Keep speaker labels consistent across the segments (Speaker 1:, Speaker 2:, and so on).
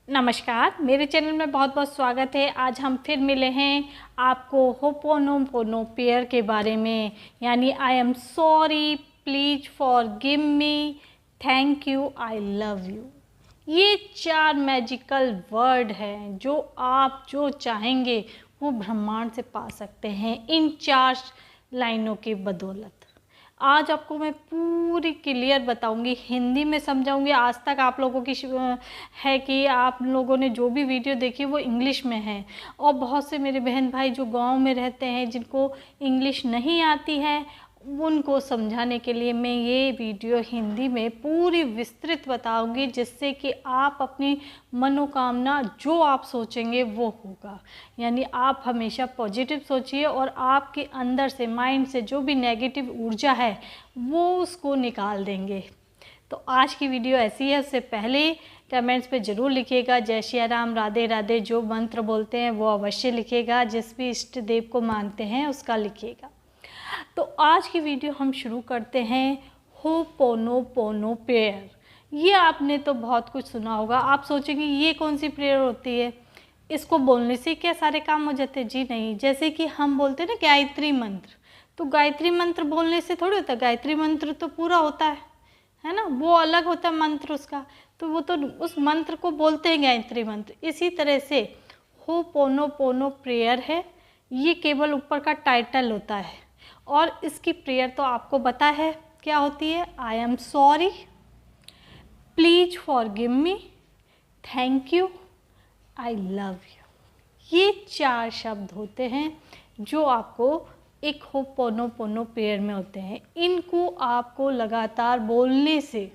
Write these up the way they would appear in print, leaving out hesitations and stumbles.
Speaker 1: नमस्कार, मेरे चैनल में बहुत बहुत स्वागत है। आज हम फिर मिले हैं आपको होपोनोपोनो प्रेयर के बारे में, यानी I am sorry, please forgive me, thank you, I love you. ये 4 मैजिकल वर्ड हैं जो आप जो चाहेंगे वो ब्रह्मांड से पा सकते हैं इन 4 लाइनों की बदौलत। आज आपको मैं पूरी क्लियर बताऊंगी, हिंदी में समझाऊंगी। आज तक आप लोगों की है कि आप लोगों ने जो भी वीडियो देखी वो इंग्लिश में है, और बहुत से मेरे बहन भाई जो गांव में रहते हैं जिनको इंग्लिश नहीं आती है, उनको समझाने के लिए मैं ये वीडियो हिंदी में पूरी विस्तृत बताऊंगी, जिससे कि आप अपनी मनोकामना जो आप सोचेंगे वो होगा। यानी आप हमेशा पॉजिटिव सोचिए और आपके अंदर से, माइंड से जो भी नेगेटिव ऊर्जा है वो उसको निकाल देंगे। तो आज की वीडियो ऐसी है। उससे पहले कमेंट्स पे ज़रूर लिखिएगा जय श्री राम, राधे राधे। जो मंत्र बोलते हैं वो अवश्य लिखिएगा, जिस भी इष्ट देव को मानते हैं उसका लिखिएगा। तो आज की वीडियो हम शुरू करते हैं होपोनोपोनो प्रेयर। ये आपने तो बहुत कुछ सुना होगा। आप सोचेंगे ये कौन सी प्रेयर होती है, इसको बोलने से क्या सारे काम हो जाते हैं? जी नहीं। जैसे कि हम बोलते हैं ना गायत्री मंत्र, तो गायत्री मंत्र बोलने से थोड़ी होता है। गायत्री मंत्र तो पूरा होता है ना, वो अलग होता है मंत्र उसका, तो वो तो उस मंत्र को बोलते हैं गायत्री मंत्र। इसी तरह से होपोनोपोनो प्रेयर है, ये केवल ऊपर का टाइटल होता है, और इसकी प्रेयर तो आपको पता है क्या होती है। I am sorry, please forgive me, thank you, I love you. ये 4 शब्द होते हैं जो आपको एक होपोनोपोनो प्रेयर में होते हैं। इनको आपको लगातार बोलने से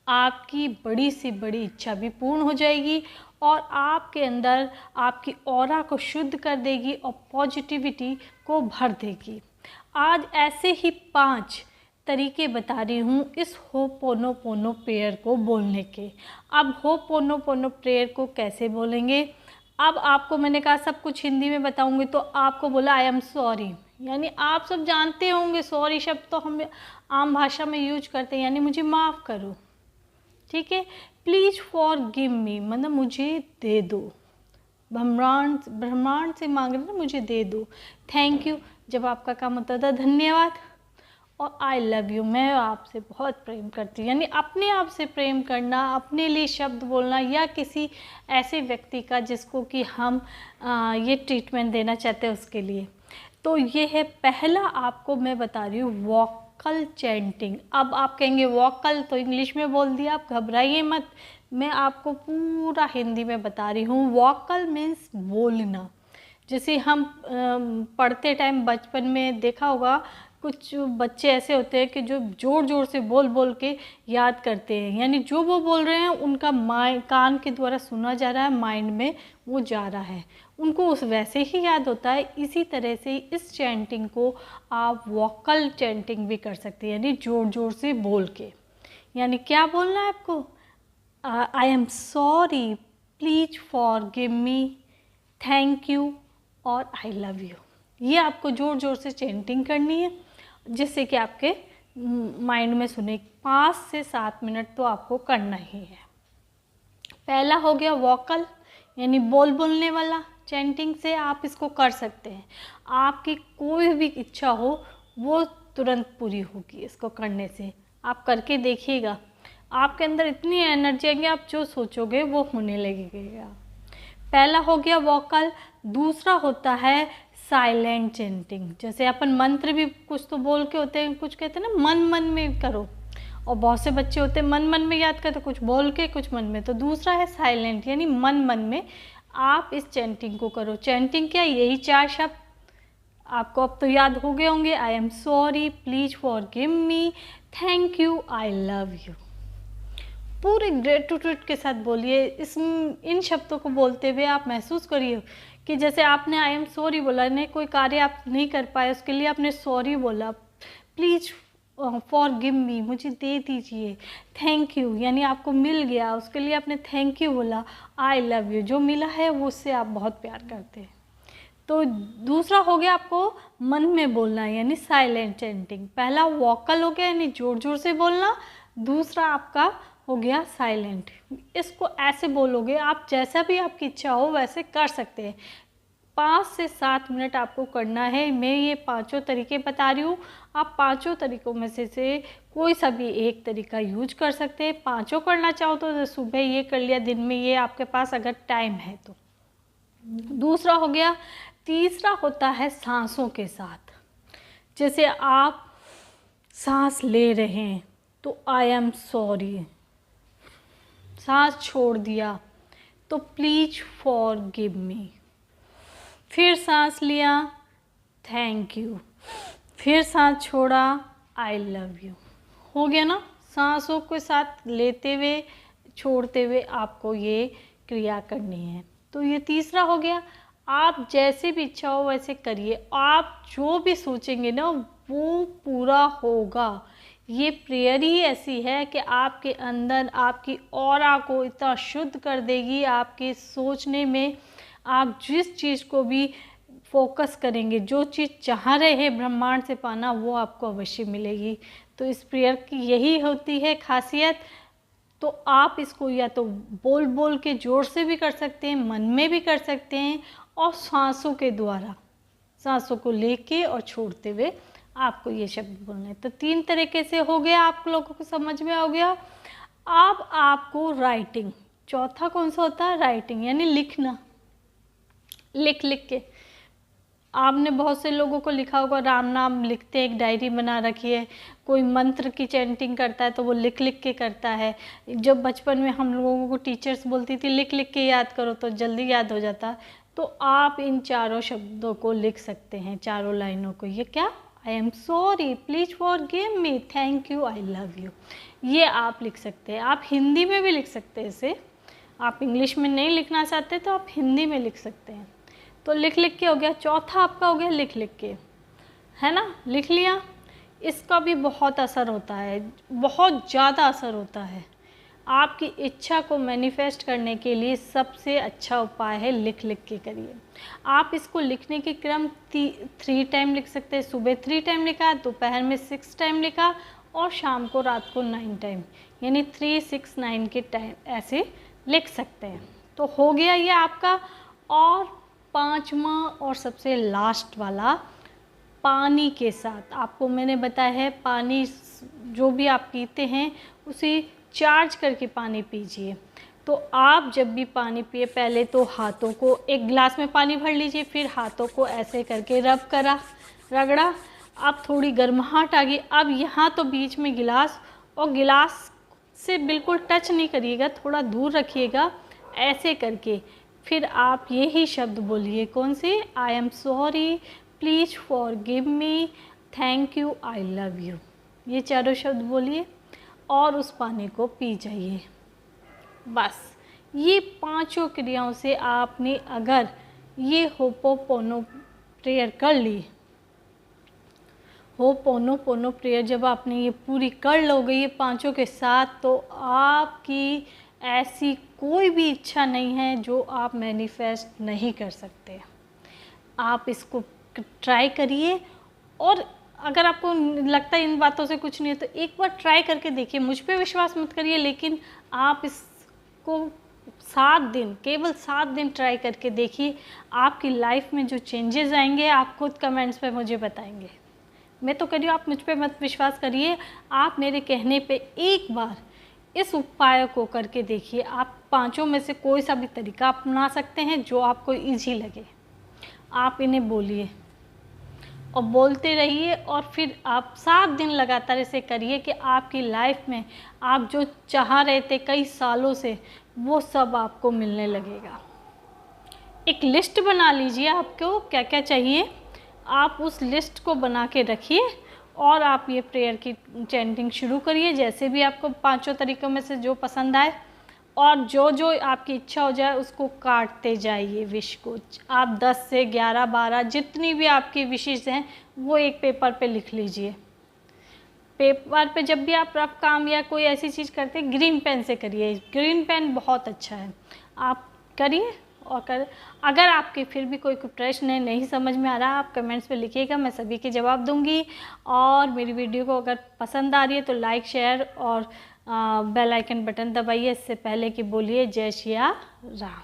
Speaker 1: आपकी बड़ी से बड़ी इच्छा भी पूर्ण हो जाएगी, और आपके अंदर आपकी ऑरा को शुद्ध कर देगी और पॉजिटिविटी को भर देगी। आज ऐसे ही 5 तरीके बता रही हूँ इस होपोनोपोनो प्रेयर को बोलने के। अब होपोनोपोनो प्रेयर को कैसे बोलेंगे, अब आपको मैंने कहा सब कुछ हिंदी में बताऊंगी, तो आपको बोला आई एम सॉरी, यानी आप सब जानते होंगे सॉरी शब्द तो हम आम भाषा में यूज करते हैं, यानी मुझे माफ़ करो, ठीक है। प्लीज फॉरगिव मी मतलब मुझे दे दो, ब्रह्मांड से मांग रहे ना, मुझे दे दो। थैंक यू जब आपका काम होता था, धन्यवाद। और आई लव यू, मैं आपसे बहुत प्रेम करती हूँ, यानी अपने आप से प्रेम करना, अपने लिए शब्द बोलना, या किसी ऐसे व्यक्ति का जिसको कि हम ये ट्रीटमेंट देना चाहते हैं उसके लिए। तो ये है पहला, आपको मैं बता रही हूँ वोकल चैंटिंग। अब आप कहेंगे वोकल तो इंग्लिश में बोल दिया, आप घबराइए मत, मैं आपको पूरा हिंदी में बता रही हूँ। वोकल मीन्स बोलना। जैसे हम पढ़ते टाइम बचपन में देखा होगा, कुछ बच्चे ऐसे होते हैं कि जो ज़ोर ज़ोर से बोल बोल के याद करते हैं, यानी जो वो बोल रहे हैं उनका कान के द्वारा सुना जा रहा है, माइंड में वो जा रहा है, उनको उस वैसे ही याद होता है। इसी तरह से इस चैंटिंग को आप वोकल चैंटिंग भी कर सकते हैं, यानी ज़ोर ज़ोर से बोल के। यानी क्या बोलना है आपको, I am sorry, please forgive me, thank you और आई लव यू। ये आपको ज़ोर ज़ोर से चैंटिंग करनी है, जिससे कि आपके माइंड में सुने। 5 से 7 मिनट तो आपको करना ही है। पहला हो गया वोकल, यानी बोलने वाला चैंटिंग से आप इसको कर सकते हैं। आपकी कोई भी इच्छा हो वो तुरंत पूरी होगी इसको करने से। आप करके देखिएगा, आपके अंदर इतनी एनर्जी आएगी, आप जो सोचोगे वो होने लगेगा। पहला हो गया वोकल। दूसरा होता है साइलेंट चैंटिंग। जैसे अपन मंत्र भी कुछ तो बोल के होते हैं, कुछ कहते हैं ना मन मन में करो, और बहुत से बच्चे होते हैं मन मन में याद करते, कुछ बोल के कुछ मन में। तो दूसरा है साइलेंट, यानी मन मन में आप इस चैंटिंग को करो। चैंटिंग क्या, यही 4 शब्द आपको अब तो याद हो गए होंगे। I am sorry, please forgive me, thank you, I love you. पूरे ग्रेटिट्यूड के साथ बोलिए। इन शब्दों को बोलते हुए आप महसूस करिए कि जैसे आपने आई एम सॉरी बोला, नहीं कोई कार्य आप नहीं कर पाए उसके लिए आपने सॉरी बोला, प्लीज फॉरगिव मी मुझे दे दीजिए, थैंक यू यानी आपको मिल गया उसके लिए आपने थैंक यू बोला, आई लव यू जो मिला है वो उससे आप बहुत प्यार करते हैं। तो दूसरा हो गया आपको मन में बोलना यानी साइलेंट चैंटिंग। पहला वोकल हो गया यानी जोर जोर से बोलना, दूसरा आपका हो गया साइलेंट। इसको ऐसे बोलोगे, आप जैसा भी आपकी इच्छा हो वैसे कर सकते हैं। 5 से 7 मिनट आपको करना है। मैं ये 5 तरीके बता रही हूँ, आप 5 तरीकों में से कोई सा भी एक तरीका यूज कर सकते हैं। 5 करना चाहो तो सुबह ये कर लिया, दिन में ये, आपके पास अगर टाइम है तो। दूसरा हो गया। तीसरा होता है सांसों के साथ। जैसे आप सांस ले रहे हैं तो आई एम सॉरी, सांस छोड़ दिया तो प्लीज फॉरगिव मी, फिर सांस लिया थैंक यू, फिर सांस छोड़ा आई लव यू। हो गया ना। सांसों के साथ लेते हुए छोड़ते हुए आपको ये क्रिया करनी है। तो ये तीसरा हो गया। आप जैसे भी इच्छा हो वैसे करिए, आप जो भी सोचेंगे ना वो पूरा होगा। ये प्रेयर ही ऐसी है कि आपके अंदर आपकी ऑरा को इतना शुद्ध कर देगी, आपके सोचने में आप जिस चीज़ को भी फोकस करेंगे, जो चीज़ चाह रहे हैं ब्रह्मांड से पाना, वो आपको अवश्य मिलेगी। तो इस प्रेयर की यही होती है खासियत। तो आप इसको या तो बोल बोल के ज़ोर से भी कर सकते हैं, मन में भी कर सकते हैं, और सांसों के द्वारा, सांसों को लेके और छोड़ते हुए आपको ये शब्द बोलना है। तो 3 तरीके से हो गया, आप लोगों को समझ में आ गया। अब आपको राइटिंग, चौथा कौन सा होता है? राइटिंग, यानी लिखना। लिख लिख के आपने बहुत से लोगों को लिखा होगा, राम नाम लिखते हैं, एक डायरी बना रखी है। कोई मंत्र की चैंटिंग करता है तो वो लिख लिख के करता है। जब बचपन में हम लोगों को टीचर्स बोलती थी लिख लिख के याद करो तो जल्दी याद हो जाता। तो आप इन 4 शब्दों को लिख सकते हैं, 4 लाइनों को। ये क्या? I am sorry, please forgive me, thank you, I love you. ये आप लिख सकते हैं। आप हिंदी में भी लिख सकते हैं इसे। आप इंग्लिश में नहीं लिखना चाहते तो आप हिंदी में लिख सकते हैं। तो लिख लिख के हो गया। चौथा आपका हो गया लिख लिख के, है ना? लिख लिया। इसका भी बहुत असर होता है, बहुत ज़्यादा असर होता है। आपकी इच्छा को मैनिफेस्ट करने के लिए सबसे अच्छा उपाय है लिख लिख के करिए। आप इसको लिखने के क्रम 3 टाइम लिख सकते हैं। सुबह 3 टाइम लिखा, दोपहर में 6 टाइम लिखा, और शाम को रात को 9 टाइम, यानी 3, 6, 9 के टाइम ऐसे लिख सकते हैं। तो हो गया ये आपका। और 5वां और सबसे लास्ट वाला, पानी के साथ। आपको मैंने बताया है पानी जो भी आप पीते हैं उसे चार्ज करके पानी पीजिए। तो आप जब भी पानी पिए पहले तो हाथों को, एक गिलास में पानी भर लीजिए, फिर हाथों को ऐसे करके रगड़ा। अब थोड़ी गर्माहट आ गई। अब यहाँ तो बीच में गिलास, और गिलास से बिल्कुल टच नहीं करिएगा, थोड़ा दूर रखिएगा ऐसे करके। फिर आप यही शब्द बोलिए, कौन से? I am sorry, please forgive me, thank you, I love you. ये 4 शब्द बोलिए और उस पानी को पी जाइए। बस ये 5 क्रियाओं से आपने अगर ये होपोनोपोनो प्रेयर कर ली, होपोनोपोनो प्रेयर जब आपने ये पूरी कर लोगे ये 5 के साथ, तो आपकी ऐसी कोई भी इच्छा नहीं है जो आप मैनिफेस्ट नहीं कर सकते। आप इसको ट्राई करिए, और अगर आपको लगता है इन बातों से कुछ नहीं है तो एक बार ट्राई करके देखिए। मुझ पे विश्वास मत करिए, लेकिन आप इसको 7 दिन, केवल 7 दिन ट्राई करके देखिए। आपकी लाइफ में जो चेंजेस आएंगे आप खुद कमेंट्स पे मुझे बताएंगे। मैं तो कह रही हूँ, आप मुझ पे मत विश्वास करिए, आप मेरे कहने पे एक बार इस उपाय को करके देखिए। आप 5 में से कोई सा भी तरीका अपना सकते हैं जो आपको ईजी लगे। आप इन्हें बोलिए और बोलते रहिए, और फिर आप 7 दिन लगातार इसे करिए कि आपकी लाइफ में आप जो चाह रहे थे कई सालों से वो सब आपको मिलने लगेगा। एक लिस्ट बना लीजिए आपको क्या क्या चाहिए, आप उस लिस्ट को बना के रखिए और आप ये प्रेयर की चैंटिंग शुरू करिए, जैसे भी आपको 5 तरीक़ों में से जो पसंद आए, और जो जो आपकी इच्छा हो जाए उसको काटते जाइए विश को। आप 10 से 11, 12 जितनी भी आपकी विशेष हैं वो एक पेपर पे लिख लीजिए। पेपर पे जब भी आप रफ काम या कोई ऐसी चीज़ करते हैं ग्रीन पेन से करिए। ग्रीन पेन बहुत अच्छा है, आप करिए। और अगर आपके फिर भी कोई प्रश्न नहीं समझ में आ रहा, आप कमेंट्स पे लिखिएगा, मैं सभी के जवाब दूंगी। और मेरी वीडियो को अगर पसंद आ रही है तो लाइक, शेयर और बेल आइकन बटन दबाइए इससे पहले कि बोलिए जय श्री राम।